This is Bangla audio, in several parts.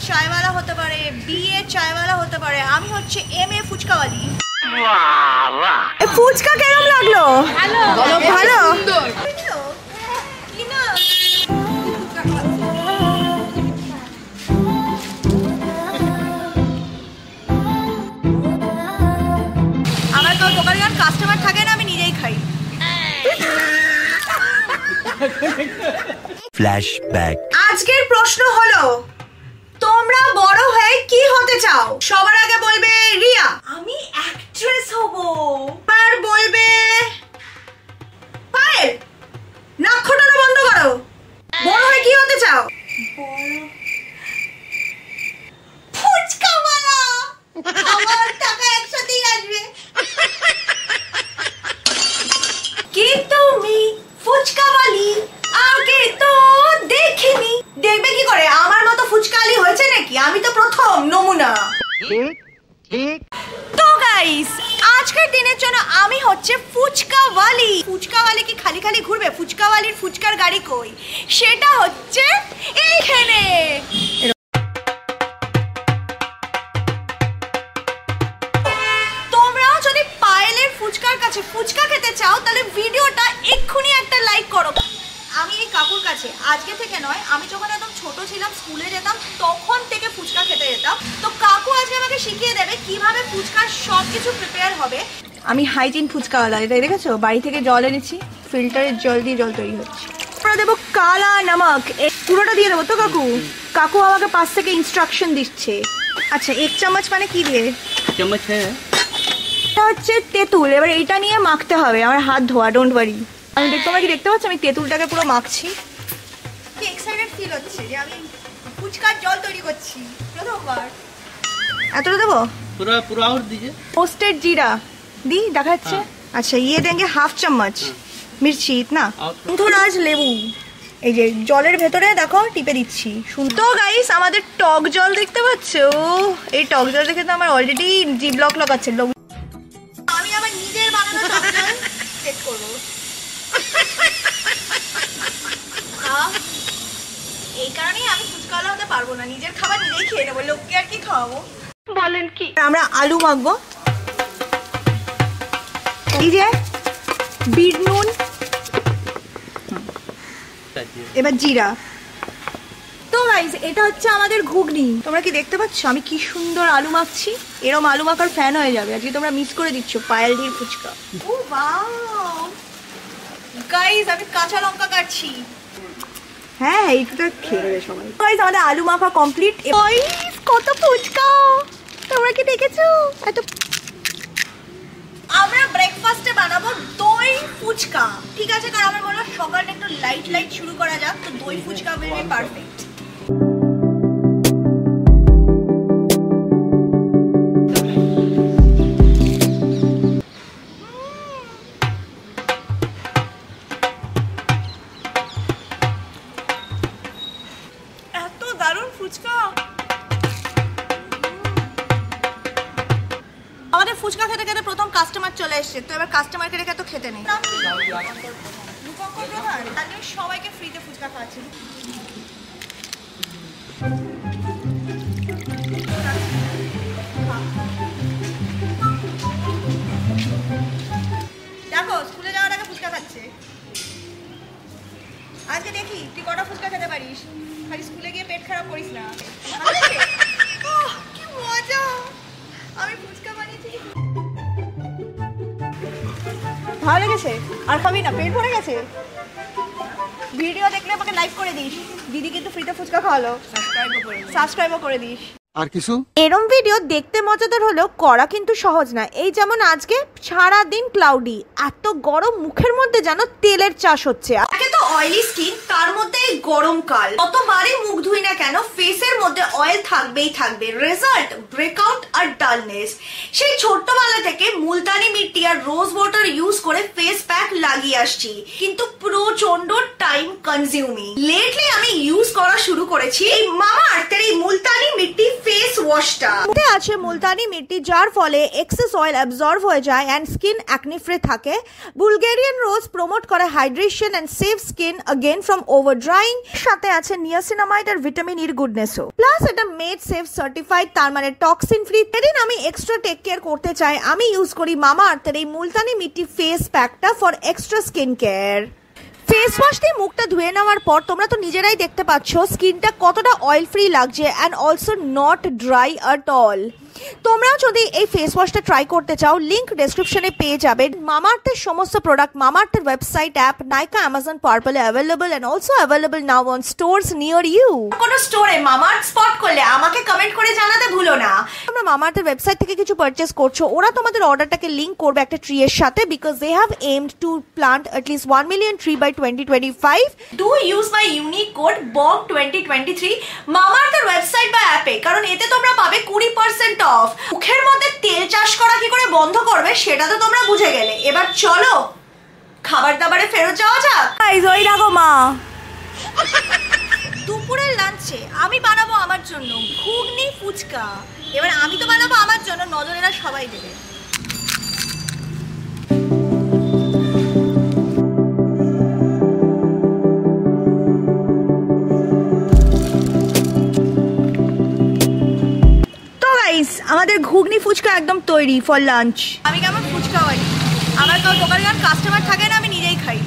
চায়ওয়ালা হতে পারে, বিএ চায়ওয়ালা হতে পারে, আমি হচ্ছে এমএ ফুচকাওয়ালি। ফুচকা কেমন লাগলো? ভালো ভালো আমার তো দোকানে যখন কাস্টমার থাকে না আমি নিজেই খাই। ফ্ল্যাশব্যাক। আজকের প্রশ্ন হলো, তোমরা বড় হয়ে কি হতে চাও? সবার আগে বলবে রিয়া আমি অ্যাক্ট্রেস হব, আর বলবে পায়েল নাক খোটানো বন্ধ করো। বড় হয়ে কি হতে চাও? ফুচকাওয়ালা। আমার টাকা একসাথেই আসবে। কি তুমি ফুচকাওয়ালি আগে তো দেখিনি। দেখবে কি করে? আমার মতো ফুচকাওয়ালি হয়েছে নাকি? আমি তো প্রথম নমুনা। তো গাইস, আজকের দিনের জন্য আমি হচ্ছে ফুচকাওয়ালি। ফুচকাওয়ালি কি খালি খালি ঘুরবে? ফুচকাওয়ালির ফুচকার গাড়ি কই? সেটা হচ্ছে এইখানে। তোমরাও যদি পায়েলের ফুচকার কাছে ফুচকা খেতে চাও তাহলে ভিডিওটা এক্ষুনি একটা লাইক করো। আমি এই কাকুর কাছে আজকে থেকে নয়, আমি যখন একদম ছোট ছিলাম স্কুলে যেতাম তখন থেকে ফুচকা খেতে যেতাম। তো কাকু আজকে আমাকে শিখিয়ে দেবে কিভাবে ফুচকার সব কিছু প্রিপেয়ার হবে। আমি হাইজিন ফুচকাওয়ালা, এটা দেখেছো? বাড়ি থেকে জল এনেছি, ফিল্টারের জল দিয়ে জল তৈরি হচ্ছে। আমরা দেবো কালা নমক, পুরোটা দিয়ে দেবো তো কাকু? কাকু আমাকে পাশ থেকে ইনস্ট্রাকশন দিচ্ছে। আচ্ছা, 1 চামচ মানে কি দিয়ে? চামচ হ্যাঁ, এটা হচ্ছে তেঁতুল। এবার এইটা নিয়ে মাখতে হবে। আমার হাত ধোয়া, ডোন্ট ওয়ারি। আমি তোমরা কি দেখতে পাচ্ছ আমি তেঁতুলটাকে পুরো মাখছি। কি এক্সাইটেড ফিল হচ্ছে যে আমি ফুচকার জল তৈরি করছি প্রথমবার। এতটা দেবো? পুরো और दीजिए। पोस्टेड जीरा दी দেখাচ্ছে। আচ্ছা, ये देंगे हाफ चम्मच मिर्ची इतना। थोड़ा লেবু এই যে জলের ভেতরে দেখো টিপে দিচ্ছি। শুনতো গাইস, আমাদের টক জল দেখতে পাচ্ছো? এই টক জল দেখে তো আমার অলরেডি জি ব্লক লাগাচ্ছে। আমি আমার নিজের বানানো টক জল চেক করব। এই কারণেই আমি ফুচকাওয়ালা হতে পারবো না, নিজের খাবার নিজেই খেয়ে নেবো, লোককে আর কি খাওয়াবো? বলেন কি? আমরা আলু মাখবো। এই যে বিট নুন, এবার জিরা। তো গাইস, এটা হচ্ছে আমাদের ঘুগনি। তোমরা কি দেখতে পাচ্ছ আমি কি সুন্দর আলু মাখছি? এরকম আলু মাখার ফ্যান হয়ে যাবে আজকে। তোমরা মিস করে দিচ্ছ পায়েল দির ফুচকা। ও ওয়াও গাইস, আমি কাঁচা লঙ্কা কাটছি। হ্যাঁ, এইটা খেয়ে নেবে সবাই। গাইস, আমাদের আলু মাখা কমপ্লিট। কত ফুচকা তোমরা কি দেখেছো? এত আমরা ব্রেকফাস্টে বানাবো দই ফুচকা, ঠিক আছে? কারণ আমার মনে হয় সকালটা একটু লাইট শুরু করা যাক। তো দই ফুচকা উইল বি পারফেক্ট। এত দারুণ ফুচকা। আমাদের ফুচকা খেতে খেতে প্রথম কাস্টমার চলে এসেছে। তো এবার কাস্টমারকে রেখে তো খেতে নেই। সবাইকে ফ্রিতে ফুচকা খাওয়াচ্ছি। দেখো, স্কুলে যাওয়ার আগে ফুচকা খাচ্ছে। আজকে দেখি তুই কটা ফুচকা খেতে পারিস। খালি স্কুলে গিয়ে পেট খারাপ করিস না। কি মজা, আমি ফুচকা বানিয়েছি। ভালো লেগেছে? আর খাবি না? পেট ভরে গেছে? ভিডিও দেখলে আমাকে লাইক করে দিস। দিদি কিন্তু ফ্রিতে ফুচকা খাওয়ালো। সাবস্ক্রাইবও করে দিস। আর কিছু এরম ভিডিও দেখতে মজাদার হলেও করা কিন্তু সহজ না। এই যেমন আজকে সারা দিন ক্লাউডি, এত গরম, মুখের মধ্যে যেন তেলের চাষ হচ্ছে। আগে তো অয়েলি স্কিন, তার মধ্যে গরমকাল, কতবারই মুখ ধুই না কেন ফেসের মধ্যে অয়েল থাকবেই থাকবে। রেজাল্ট ব্রেকআউট আর ডালনেস। সেই ছোট্টবেলা থেকে মুলতানি মিট্টি আর রোজ ওয়াটার ইউজ করে ফেস প্যাক লাগিয়ে আসছি, কিন্তু প্রচন্ড টাইম কনজিউমিং। লেটলি আমি ইউজ করা শুরু করেছি এই মামাআর্থের এই মুলতানি মিট্টি ফেস ওয়াশটা। মধ্যে আছে মুলতানি মিট্টি, যার ফলে এক্সেস অয়েল অ্যাবজর্ব হয়ে যায় এন্ড স্কিন অ্যাকনি ফ্রি থাকে। বুলগেরিয়ান রোজ প্রমোট করে hydration and save skin again from over drying. সাথে আছে নিয়াসিনামাইড আর ভিটামিন ইর গুডনেসও। প্লাস এটা মেড সেফ সার্টিফাইড, তার মানে টক্সিন ফ্রি। এদিন আমি এক্সট্রা টেক কেয়ার করতে চাই, আমি ইউজ করি মামাআর্থের এই মুলতানি মিট্টি ফেস প্যাকটা for extra skin care. Face wash দিয়ে মুখটা ধুয়ে নেওয়ার পর তোমরা তো নিজেরাই দেখতে পাচ্ছ স্কিনটা কতটা অয়েল ফ্রি লাগছে and also not dry at all. তোমরাও যদি এই ফেস ওয়াশটা ট্রাই করতে চাও, লিংক ডেসক্রিপশনে পেয়ে যাবে। মামাআর্থের সমস্ত প্রোডাক্ট মামাআর্থের ওয়েবসাইট, অ্যাপ, নাইকা, অ্যামাজন, পার্পলে available and also available now on stores near you. কোনো স্টোরে মামাআর্থ স্পট করলে আমাকে কমেন্ট করে জানাতে ভুলো না। তোমরা মামাআর্থের ওয়েবসাইট থেকে কিছু পারচেস করছো, ওরা তোমাদের অর্ডারটাকে লিংক করবে একটা ট্রি এর সাথে, because they have aimed to plant at least 1 million tree by 2025। Do use my unique code BONG 2023 মামাআর্থের ওয়েবসাইট বা অ্যাপে, কারণ এতে তোমরা পাবে 20% অফ। মুখের মধ্যে তেল চাষ করা কি করে বন্ধ করবে সেটা তো তোমরা বুঝে গেলে, এবার চলো খাবার দাবারে ফেরত যাওয়া যাক। ওই দেখো মা, দুপুরের লাঞ্চে আমি বানাবো আমার জন্য ঘুগনি ফুচকা। এবার আমি তো বানাবো আমার জন্য, নজরেরা সবাই দেবে। আমাদের ঘুগনি ফুচকা একদম তৈরি ফর লাঞ্চ। আমি কেমন ফুচকা বাড়ি, আমার তো দোকানে যখন কাস্টমার থাকে না, আমি নিজেই খাই।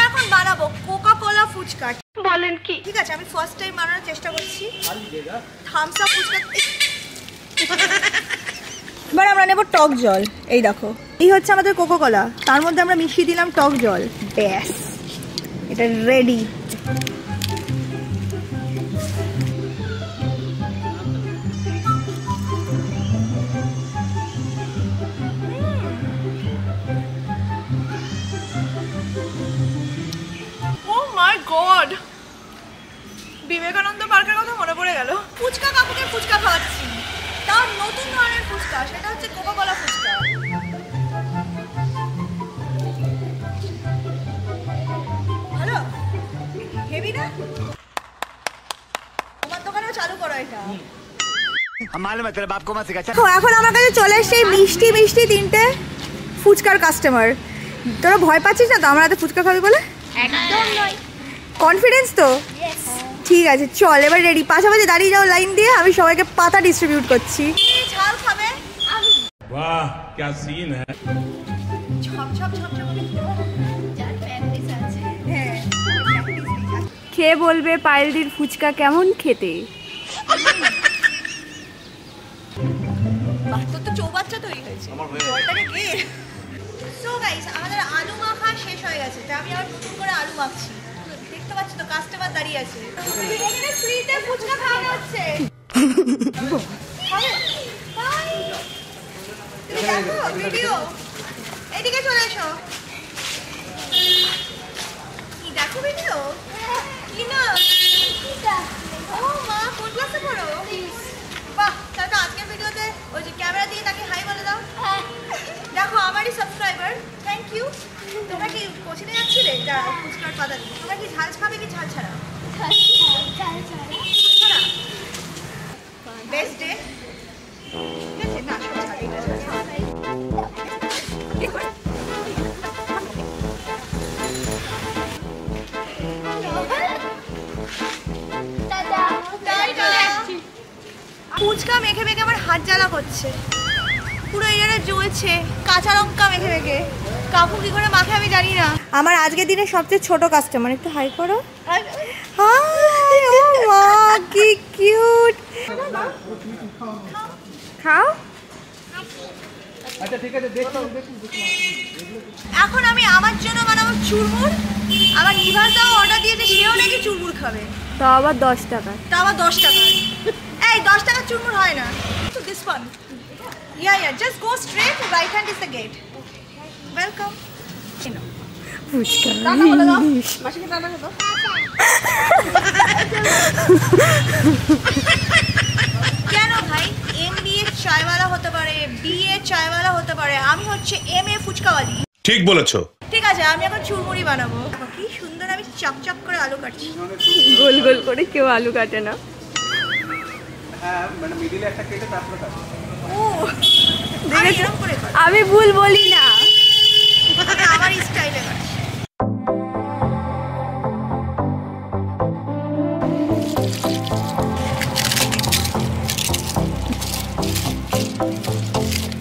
এখন বানাবো কোকা কোলা ফুচকা। বলেন কি? ঠিক আছে, আমি ফার্স্ট টাইম বানানোর চেষ্টা করছি। Thums Up puchka. এবার আমরা নেব টক জল। এই দেখো, এই হচ্ছে আমাদের কোকা কোলা, তার মধ্যে আমরা মিশিয়ে দিলাম টক জল। ব্যাস, এটা রেডি। ও মাই গড, বিবেকানন্দ পার্কের কথা মনে পড়ে গেল। ফুচকা কাকুকে ফুচকা খাওয়াচ্ছি, তার নতুন ধরনের ফুচকা, সেটা হচ্ছে Coca Cola puchka. Hello, heavy না? আমার দোকানেও চালু করো এটা। এখন আমার কাছে চলে এসছে মিষ্টি মিষ্টি 3টে ফুচকার কাস্টমার। তোরা ভয় পাচ্ছিস না তো আমার হাতে ফুচকা খাবি বলে? একদম নয়। কনফিডেন্স তো? ঠিক আছে, চল এবার রেডি। পাশাপাশি দাঁড়িয়ে যাও লাইন দিয়ে, আমি সবাইকে পাতা ডিস্ট্রিবিউট করছি। ঝাল খাবে? আমি। বাহ, কি সিন है। ছপ ছপ ছপ ছপ করে খাও। যার প্র্যাকটিস আছে। হ্যাঁ, খেয়ে বলবে পায়েলদির ফুচকা কেমন খেতে। বাহ, তো চৌবাচ্চা তৈরি হয়েছে। জলটাকে কে? সো গাইস, আমাদের আলু মাখা শেষ হয়ে গেছে, তাই আমি আবার নতুন করে আলু মাখছি। দেখতে পাচ্ছ তো কাস্টমার দাঁড়িয়ে আছে, এখানে ফ্রিতে ফুচকা খাওয়ানো হচ্ছে। দেখো ভিডিও, এদিকে চলে এসো। কি দেখো ভিডিও? কি না? ও মা, কোন ক্লাসে পড়ো? বাহ, তাহলে আজকের ভিডিওতে ওই যে ক্যামেরা দিয়ে তাকে হাই বলে দাও। দেখো আমারই সাবস্ক্রাইবার, থ্যাংক ইউ। তোমরা কি কোচিনে যাচ্ছিলে? যা ফুচকার পাতা দিয়ে। তোমরা কি ঝাল খাবে কি ঝাল ছাড়া? ছাড়া। Best day. ঠিক আছে, না সব ছাড়া, এটা ছাড়া। ফুচকা মেখে মেখে আমার হাত জ্বালা করছে, পুরো এখানে জ্বলছে। কাঁচা লঙ্কা মেখে মেখে কাকু কি করে মাখে আমি জানি না। আমার আজকের দিনে সবচেয়ে ছোট কাস্টমার, একটু হাই করো। হাই, ও মা কি কিউট। খাও। আচ্ছা ঠিক আছে, দেখো। এখন আমি আমার জন্য বানাবো চুরমুর। আমার নিভাসদাও অর্ডার দিয়েছে, সেও নাকি চুরমুর খাবে। তাও আবার 10 টাকা। তাও আবার 10 টাকা। এই 10 টাকা চুরমুর হয় না। তো this one, yeah, just go straight, right hand is the gate. Welcome. Puchka. Tata বলে দাও, মাসিকে টাটা বলো। কেন ভাই? MBA চায়ওয়ালা হতে পারে, BA চায়ওয়ালা হতে পারে, আমি হচ্ছে MA ফুচকাওয়ালি। ঠিক বলেছো। ঠিক আছে, আমি এখন চুরমুড়ি বানাবো। কি সুন্দর আমি চকচক করে আলু কাটছি। গোল গোল করে কেউ আলু কাটে না। হ্যাঁ মানে মিডিলে একটা কেটে তারপরে কাটো। ও দেখে এরকম করে কর। আমি ভুল বলি না, আমি আমার স্টাইলে কাটছি।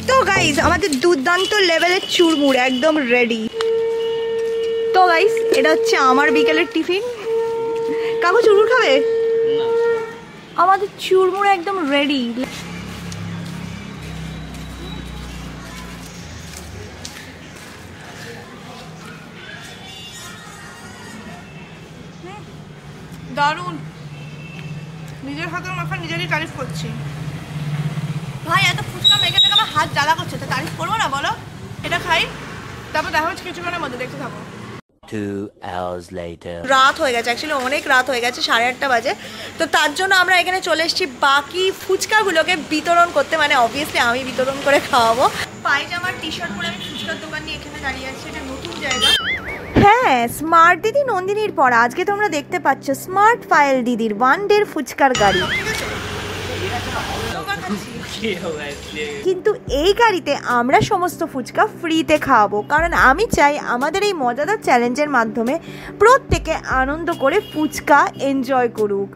তো গাইস আমাদের দুর্দান্ত লেভেলের চুরমুর একদম রেডি। তো গাইস এটা হচ্ছে আমার বিকেলের টিফিন। কাকু চুরমুর খাবে? আমাদের চুরমুর একদম রেডি। দারুন, নিজের হাতের মাখা নিজেরই তারিফ করছি। ভাই এত ফুচকা মেখে মেখে আমার হাত জ্বালা করছে, তো তারিফ করবো না বলো? এটা খাই, তারপর দেখা হচ্ছে কিছুক্ষণের মধ্যে, দেখতে থাকো। 2 hours later. রাত হয়ে গেছে, অ্যাকচুয়ালি অনেক রাত হয়ে গেছে, 8:30 বাজে। তো তার জন্য আমরা এখানে চলে এসেছি বাকি ফুচকাগুলোকে বিতরণ করতে, মানে অবভিয়াসলি আমি বিতরণ করে খাওয়াবো। পায়জামার টি শার্ট পরে আমি ফুচকার দোকান নিয়ে এখানে দাঁড়িয়ে আছি, এটা নতুন জায়গা। হ্যাঁ, স্মার্ট দিদি নন্দিনীর পর আজকে তোমরা দেখতে পাচ্ছ স্মার্ট পায়েল দিদির 1 ডে ফুচকার গাড়ি। কিন্তু এই গাড়িতে আমরা সমস্ত ফুচকা ফ্রিতে খাওয়াবো, কারণ আমি চাই আমাদের এই মজাদার চ্যালেঞ্জের মাধ্যমে প্রত্যেকে আনন্দ করে ফুচকা এনজয় করুক।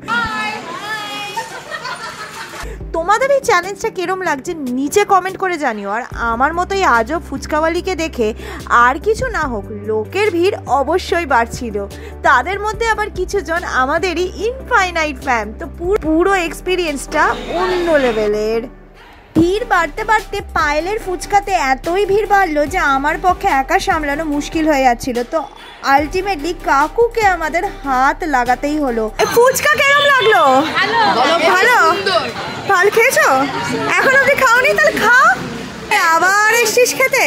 তোমাদের এই চ্যালেঞ্জটা কিরম লাগছে নিচে কমেন্ট করে জানিও। আর আমার মতো এই আজব ফুচকাওয়ালিকে দেখে আর কিছু না হোক লোকের ভিড় অবশ্যই বাড়ছিল, তাদের মধ্যে আবার কিছুজন আমাদেরই ইনফাইনাইট ফ্যান। তো পুরো এক্সপিরিয়েন্সটা অন্য লেভেলের। ভিড় বাড়তে বাড়তে পায়েলের ফুচকাতে এতই ভিড় বাড়লো যে আমার পক্ষে একা সামলানো মুশকিল হয়ে যাচ্ছিল। তো আলটিমেটলি কাকুকে আমাদের হাত লাগাতেই হলো। ফুচকা কেমন লাগলো? ভালো ভালো খেয়েছো? এখন অব্দি খাওনি? তাহলে খাও, আবার এসছিস খেতে।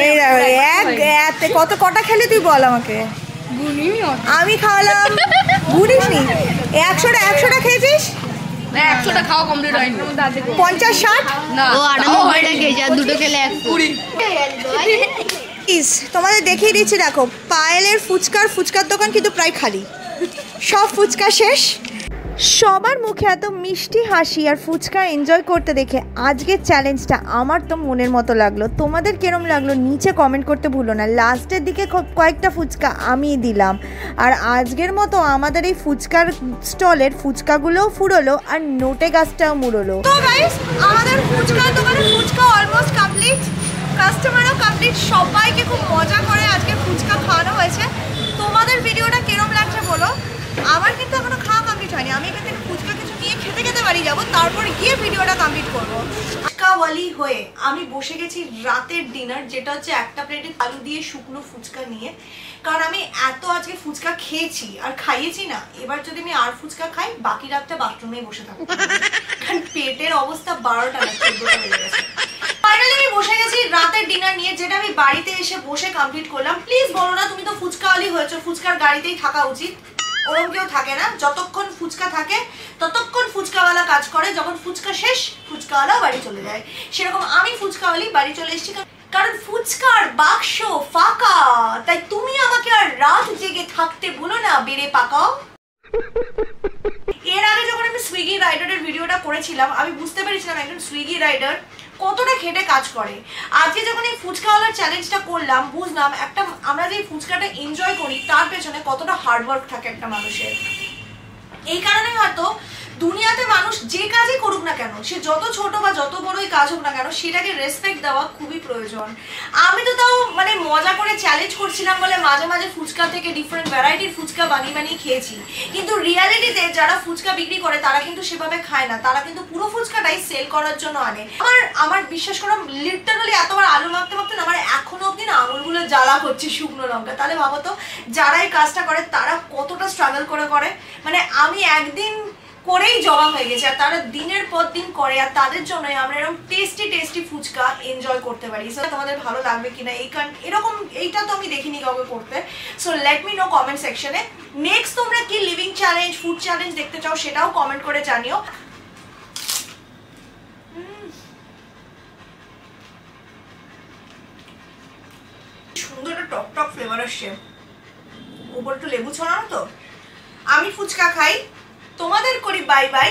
এই কত কটা খেলে তুই বল আমাকে। আমি খাওয়ালাম, গুনিসনি? 100টা খেয়েছিস? 100টা খাওয়া কমপ্লিট হয়নি। 50-60 না ও 98টা খেয়েছে, আর দুটো খেলে 120। তোমাদের দেখিয়ে দিচ্ছি, দেখো পায়েলের ফুচকার দোকান কিন্তু প্রায় খালি, সব ফুচকা শেষ। সবার মুখে এত মিষ্টি হাসি আর ফুচকা এনজয় করতে দেখে আজকের চ্যালেঞ্জটা আমার তো মনের মতো লাগলো। তোমাদের কিরম লাগলো নিচে কমেন্ট করতে ভুলো না। লাস্টের দিকে কয়েকটা ফুচকা আমি দিলাম। আর আজকের মতো আমাদের এই ফুচকার স্টলের ফুচকাগুলোও ফুরোলো আর নোটে গাছটাও মুড়লো। তো গাইস আমাদের ফুচকার দোকানের ফুচকা অলমোস্ট কমপ্লিট, কাস্টমারও কমপ্লিট, সবাইকে খুব মজা করে আজকে ফুচকা খাওয়ানো হয়েছে। তোমাদের ভিডিওটা কিরম লাগছে বলো। আমার কিন্তু এখনো খাওয়া কমপ্লিট হয়নি, আমি এখান থেকে ফুচকা কিছু নিয়ে খেতে বাড়ি যাবো, তারপরে গিয়ে ভিডিওটা কমপ্লিট করবো। ফুচকাওয়ালি হয়ে আমি বসে গেছি রাতের ডিনার, যেটা হচ্ছে একটা প্লেটে আলু দিয়ে শুকনো ফুচকা নিয়ে। কারণ আমি এত আজকে ফুচকা খেয়েছি আর খাইয়েছি না, এবার যদি আমি আর ফুচকা খাই বাকি রাতটা বাথরুমেই বসে থাকবো, কারণ পেটের অবস্থা 12টা না 14টা বেজে গেছে। ফাইনালি আমি বসে গেছি রাতের ডিনার নিয়ে, যেটা আমি বাড়িতে এসে বসে কমপ্লিট করলাম। প্লিজ বলো না তুমি তো ফুচকাওয়ালি হয়েছো, ফুচকার গাড়িতেই থাকা উচিত। ওরকম কেউ থাকে না, যতক্ষণ ফুচকা থাকে ততক্ষণ ফুচকাওয়ালা কাজ করে, যখন ফুচকা শেষ ফুচকাওয়ালাও বাড়ি চলে যায়। সেরকম আমি ফুচকাওয়ালি বাড়ি চলে এসেছি, কারণ ফুচকার বাক্স ফাঁকা, তাই তুমি আমাকে আর রাত জেগে থাকতে বলো না, বেড়ে পাকাও। এর আগে যখন আমি সুইগি রাইডারের ভিডিওটা করেছিলাম আমি বুঝতে পেরেছিলাম একজন সুইগি রাইডার কতটা খেটে কাজ করে। আজকে যখন এই ফুচকাওয়ালার চ্যালেঞ্জটা করলাম বুঝলাম একটা আমরা যে ফুচকাটা এনজয় করি তার পেছনে কতটা হার্ডওয়ার্ক থাকে একটা মানুষের। এই কারণে হয়তো দুনিয়াতে মানুষ যে কাজই করুক না কেন, সে যত ছোট বা যত বড়ই কাজ হোক না কেন, সেটাকে রেসপেক্ট দেওয়া খুবই প্রয়োজন। আমি তো তাও মানে মজা করে চ্যালেঞ্জ করছিলাম বলে মাঝে মাঝে ফুচকা থেকে ডিফারেন্ট ভ্যারাইটির ফুচকা বানিয়ে খেয়েছি, কিন্তু রিয়ালিটিতে যারা ফুচকা বিক্রি করে তারা কিন্তু সেভাবে খায় না, তারা কিন্তু পুরো ফুচকাটাই সেল করার জন্য আনে। আমার বিশ্বাস করো লিটারালি এতবার আলু মাখতে মাখতে না আমার এখনো অব্দি না আঙুলগুলো জ্বালা করছে শুকনো লঙ্কা। তাহলে ভাবো তো যারা এই কাজটা করে তারা কতটা স্ট্রাগল করে, মানে আমি একদিন করেই জমা হয়ে গেছে, আর তারা দিনের পর দিন করে, আর তাদের জন্যই আমরা এরকম টেস্টি ফুচকা এনজয় করতে পারি। সো তোমাদের ভালো লাগবে কিনা এরকম এইটা তো আমি দেখিনি কাউকে করতে। So let me no comment সেকশনে। নেক্সট তোমরা কি লিভিং চ্যালেঞ্জ, ফুড চ্যালেঞ্জ দেখতে চাও সেটাও কমেন্ট করে জানিও। সুন্দর একটা টক ফ্লেভার আসছে, উপর একটু লেবু ছড়ানো। তো আমি ফুচকা খাই, তোমাদের করি বাই বাই।